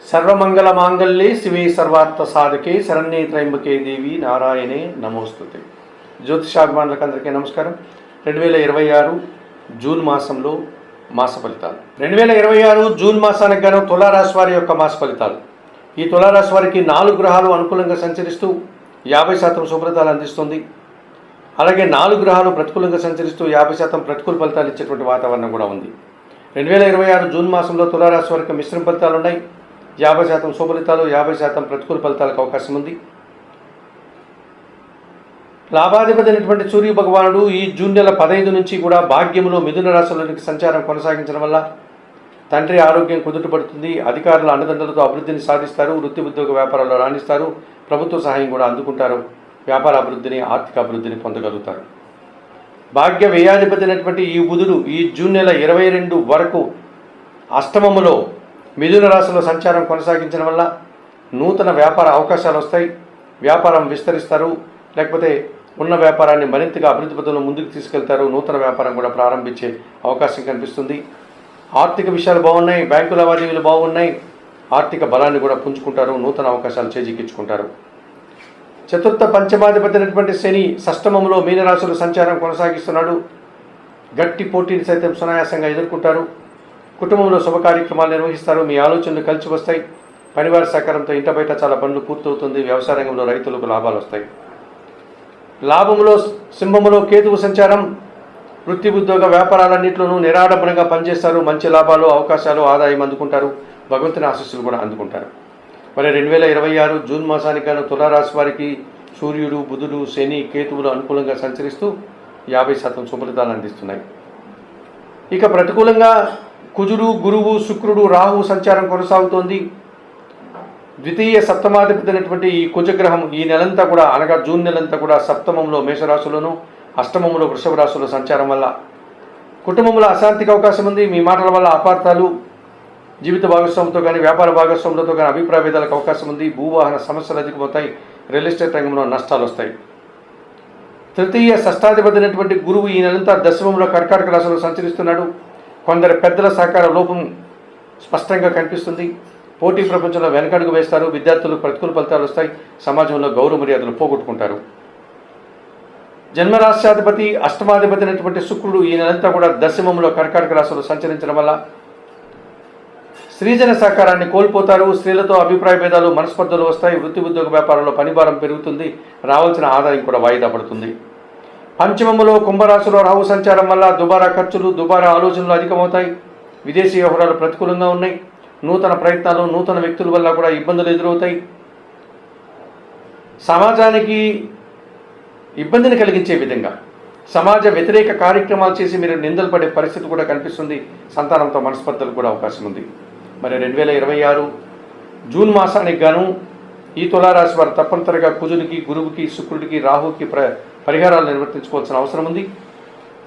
సర్వమంగళ మాంగళ్యే శివే సర్వార్థ సాధకే శరణ్యే త్రయంబకే దేవి నారాయణే నమోస్తుతే. జ్యోతిషాభిమానులకు అందరికీ నమస్కారం. 2026 జూన్ మాసంలో మాస ఫలితాలు. 2026 జూన్ మాసానికి గాను తులారాశి వారి యొక్క మాస ఫలితాలు. ఈ తులారాశి వారికి 4 గ్రహాలు అనుకూలంగా సంచరిస్తూ 50% శుభ్రతలు అందిస్తుంది. అలాగే 4 గ్రహాలు ప్రతికూలంగా సంచరిస్తూ 50% ప్రతికూల ఫలితాలు ఇచ్చేటువంటి వాతావరణం కూడా ఉంది. 2026 జూన్ మాసంలో తులారాశి వారికి మిశ్రమ ఫలితాలు ఉన్నాయి. 50% శుభ ఫలితాలు, 50% ప్రతికూల ఫలితాలకు అవకాశం ఉంది. లాభాధిపతి అయినటువంటి సూర్య భగవానుడు ఈ జూన్ నెల 15 నుంచి కూడా భాగ్యములో మిథున రాశిలోనికి సంచారం కొనసాగించడం వల్ల తండ్రి ఆరోగ్యం కుదుటపడుతుంది. అధికారుల అండదండలతో అభివృద్ధిని సాధిస్తారు. వృత్తి ఉద్యోగ వ్యాపారాల్లో రాణిస్తారు. ప్రభుత్వ సహాయం కూడా అందుకుంటారు. వ్యాపార అభివృద్ధిని, ఆర్థిక అభివృద్ధిని పొందగలుగుతారు. భాగ్య వ్యయాధిపతి అయినటువంటి ఈ బుధుడు ఈ జూన్ నెల 22 వరకు అష్టమములో మిథున రాశిలో సంచారం కొనసాగించడం వల్ల నూతన వ్యాపార అవకాశాలు వస్తాయి. వ్యాపారం విస్తరిస్తారు. లేకపోతే ఉన్న వ్యాపారాన్ని మరింతగా అభివృద్ధి పథంలో ముందుకు తీసుకెళ్తారు. నూతన వ్యాపారం కూడా ప్రారంభించే అవకాశం కనిపిస్తుంది. ఆర్థిక విషయాలు బాగున్నాయి. బ్యాంకు లావాదేవీలు బాగున్నాయి. ఆర్థిక బలాన్ని కూడా పుంజుకుంటారు. నూతన అవకాశాలు చేజిక్కించుకుంటారు. చతుర్థ పంచమాధిపతి అయినటువంటి శని షష్టమంలో మీనరాశులు సంచారం కొనసాగిస్తున్నాడు. గట్టి పోటీని సైతం సునాయాసంగా ఎదుర్కొంటారు. కుటుంబంలో శుభ కార్యక్రమాలు నిర్వహిస్తారు. మీ ఆలోచనలు కలిసి వస్తాయి. పనివారి సహకారంతో ఇంట బయట చాలా పనులు పూర్తవుతుంది. వ్యవసాయ రంగంలో రైతులకు లాభాలు వస్తాయి. లాభంలో సింహములో కేతువు సంచారం వృత్తి ఉద్యోగ వ్యాపారాలన్నింటిలోనూ నిరాడంబరంగా పనిచేస్తారు. మంచి లాభాలు, అవకాశాలు, ఆదాయం అందుకుంటారు. భగవంతుని ఆశీస్సులు కూడా అందుకుంటారు. మరి 2026 జూన్ మాసానికి గాను తులారాశి వారికి సూర్యుడు, బుధుడు, శని, కేతువులు అనుకూలంగా సంచరిస్తూ 50% శుభలితాలు అందిస్తున్నాయి. ఇక ప్రతికూలంగా కుజుడు, గురువు, శుక్రుడు, రాహు సంచారం కొనసాగుతోంది. ద్వితీయ సప్తమాధిపతి అయినటువంటి ఈ కుజగ్రహం ఈ నెలంతా కూడా అనగా జూన్ నెలంతా కూడా సప్తమంలో మేషరాశులను, అష్టమంలో వృషభ రాశుల సంచారం వల్ల కుటుంబంలో అశాంతికి అవకాశం ఉంది. మీ మాటల వల్ల అపార్థాలు, జీవిత భాగస్వామితో కానీ వ్యాపార భాగస్వాములతో కానీ అభిప్రాయ భేదాలకు అవకాశం ఉంది. భూవాహన సమస్యలు అధికమవుతాయి. రియల్ ఎస్టేట్ రంగంలో నష్టాలు వస్తాయి. తృతీయ షష్టాధిపతి అయినటువంటి గురువు ఈ నెలంతా దశమంలో కర్కాటక రాశిలో సంచరిస్తున్నాడు. కొందరు పెద్దల సహకార లోపం స్పష్టంగా కనిపిస్తుంది. పోటీ ప్రపంచంలో వెనకడుగు వేస్తారు. విద్యార్థులకు ప్రతికూల ఫలితాలు వస్తాయి. సమాజంలో గౌరవ మర్యాదలు పోగొట్టుకుంటారు. జన్మరాశ్యాధిపతి అష్టమాధిపతి అయినటువంటి శుక్రుడు ఈ నెలంతా కూడా దశమంలో కర్కాటక రాశిలో సంచరించడం వల్ల స్త్రీజన సహకారాన్ని కోల్పోతారు. స్త్రీలతో అభిప్రాయ భేదాలు, మనస్పర్ధలు వస్తాయి. వృత్తి ఉద్యోగ వ్యాపారంలో పనిభారం పెరుగుతుంది. రావాల్సిన ఆదాయం కూడా వాయిదా పడుతుంది. పంచమములో కుంభరాశిలో రాహు సంచారం వల్ల దుబారా ఖర్చులు, దుబారా ఆలోచనలు అధికమవుతాయి. విదేశీ వ్యవహారాలు ప్రతికూలంగా ఉన్నాయి. నూతన ప్రయత్నాలు, నూతన వ్యక్తుల వల్ల కూడా ఇబ్బందులు ఎదురవుతాయి. సమాజానికి ఇబ్బందిని కలిగించే విధంగా సమాజ వ్యతిరేక కార్యక్రమాలు చేసి మీరు నిందలు పడే పరిస్థితి కూడా కనిపిస్తుంది. సంతానంతో మనస్పర్ధలు కూడా అవకాశం ఉంది. మరి 2026 జూన్ మాసానికి గాను ఈ తులారాశి వారు తప్పనిసరిగా కుజుడికి, గురువుకి, శుక్రుడికి, రాహుకి పరిహారాలు నిర్వర్తించుకోవాల్సిన అవసరం ఉంది.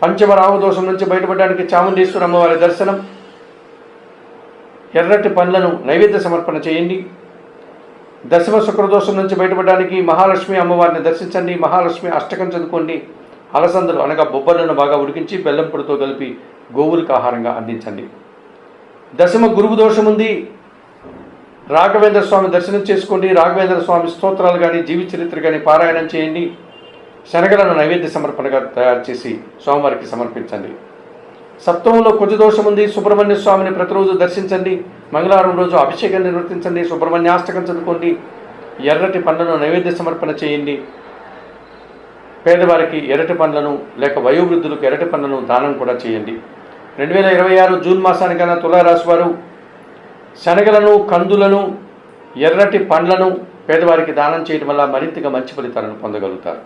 పంచమ రాహు దోషం నుంచి బయటపడడానికి చాముండేశ్వరి అమ్మవారి దర్శనం, ఎర్రటి పండ్లను నైవేద్య సమర్పణ చేయండి. దశమ శుక్రదోషం నుంచి బయటపడడానికి మహాలక్ష్మి అమ్మవారిని దర్శించండి. మహాలక్ష్మి అష్టకం చదువుకోండి. అలసందలు అనగా బొబ్బలను బాగా ఉడికించి బెల్లం పొడితో కలిపి గోవులకు ఆహారంగా అందించండి. దశమ గురువు దోషం ఉంది. రాఘవేంద్ర స్వామి దర్శనం చేసుకోండి. రాఘవేంద్ర స్వామి స్తోత్రాలు కానీ, జీవిత చరిత్ర కానీ పారాయణం చేయండి. శనగలను నైవేద్య సమర్పణగా తయారు చేసి స్వామివారికి సమర్పించండి. సప్తమంలో కుజదోషం ఉంది. సుబ్రహ్మణ్య స్వామిని ప్రతిరోజు దర్శించండి. మంగళవారం రోజు అభిషేకం నిర్వర్తించండి. సుబ్రహ్మణ్యాష్టకం చదువుకోండి. ఎర్రటి పండ్లను నైవేద్య సమర్పణ చేయండి. పేదవారికి ఎర్రటి పండ్లను లేక వయోవృద్ధులకు ఎర్రటి పండ్లను దానం కూడా చేయండి. 2026 జూన్ మాసానికైనా తులారాశి వారు శనగలను, కందులను, ఎర్రటి పండ్లను పేదవారికి దానం చేయడం వల్ల మరింతగా మంచి ఫలితాలను పొందగలుగుతారు.